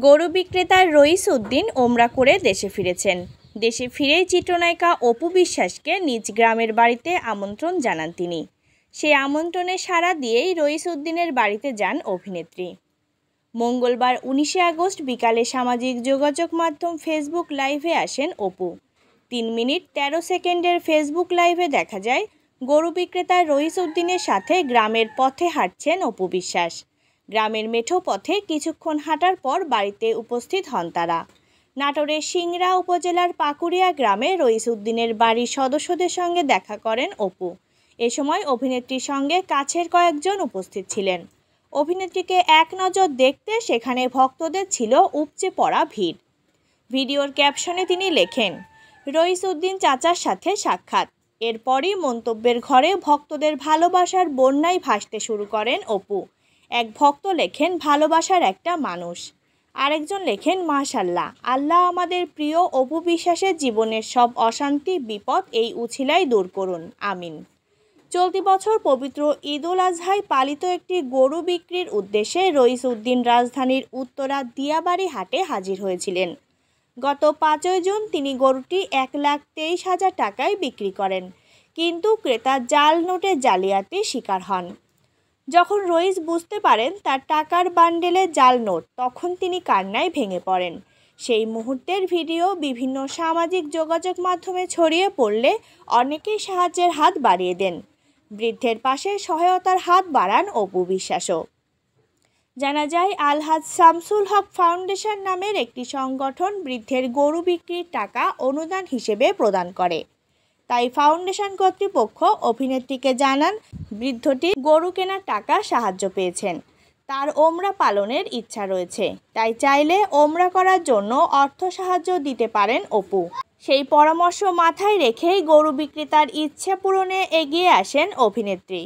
গরু বিক্রেতা রইস উদ্দিন ওমরা করে দেশে ফিরেছেন। দেশে ফিরেই চিত্রনায়িকা অপু বিশ্বাসকে নিজ গ্রামের বাড়িতে আমন্ত্রণ জানান তিনি। সেই আমন্ত্রণে সাড়া দিয়েই রইস উদ্দিনের বাড়িতে যান অভিনেত্রী। মঙ্গলবার 19 আগস্ট বিকালে সামাজিক যোগাযোগ মাধ্যম ফেসবুক লাইভে আসেন অপু। 3 মিনিট 13 সেকেন্ডের ফেসবুক লাইভে দেখা যায় গরু বিক্রেতা রইস উদ্দিনের সাথে গ্রামের পথে হাঁটছেন অপু বিশ্বাস। গ্রামের মেঠো পথে কিছুক্ষণ হাঁটার পর বাড়িতে উপস্থিত হন তারা। নাটোরের সিংড়া উপজেলার পাকুড়িয়া গ্রামে রইস উদ্দিনের বাড়ির সদস্যদের সঙ্গে দেখা করেন অপু। এ সময় অভিনেত্রীর সঙ্গে কাছের কয়েকজন উপস্থিত ছিলেন। অভিনেত্রীকে এক নজর দেখতে সেখানে ভক্তদের ছিল উপচে পড়া ভিড়। ভিডিওর ক্যাপশনে তিনি লেখেন, রইস উদ্দিন চাচার সাথে সাক্ষাৎ। এরপরই মন্তব্যের ঘরে ভক্তদের ভালোবাসার বন্যায় ভাসতে শুরু করেন অপু। এক ভক্ত লেখেন, ভালোবাসার একটা মানুষ। আরেকজন লেখেন, মাশাআল্লাহ, আল্লাহ আমাদের প্রিয় অপু বিশ্বাসের জীবনের সব অশান্তি বিপদ এই উছিলাই দূর করুন, আমিন। চলতি বছর পবিত্র ঈদুল আজহায় পালিত একটি গরু বিক্রির উদ্দেশ্যে রইস উদ্দিন রাজধানীর উত্তরা দিয়াবাড়ি হাটে হাজির হয়েছিলেন। গত 5 জুন তিনি গরুটি 1,23,000 টাকায় বিক্রি করেন, কিন্তু ক্রেতা জাল নোটের জালিয়াতির শিকার হন। যখন রইস বুঝতে পারেন তার টাকার বান্ডেলে জাল নোট, তখন তিনি কান্নায় ভেঙে পড়েন। সেই মুহূর্তের ভিডিও বিভিন্ন সামাজিক যোগাযোগ মাধ্যমে ছড়িয়ে পড়লে অনেকেই সাহায্যের হাত বাড়িয়ে দেন। বৃদ্ধের পাশে সহায়তার হাত বাড়ান অপু বিশ্বাসও। জানা যায়, আলহাজ শামসুল হক ফাউন্ডেশন নামের একটি সংগঠন বৃদ্ধের গরু বিক্রির টাকা অনুদান হিসেবে প্রদান করে। তাই ফাউন্ডেশন কর্তৃপক্ষ অভিনেত্রীকে জানান বৃদ্ধটি গরু কেনার টাকা সাহায্য পেয়েছেন। তার ওমরা পালনের ইচ্ছা রয়েছে, তাই চাইলে ওমরা করার জন্য অর্থ সাহায্য দিতে পারেন অপু। সেই পরামর্শ মাথায় রেখেই গরু বিক্রেতার ইচ্ছে পূরণে এগিয়ে আসেন অভিনেত্রী।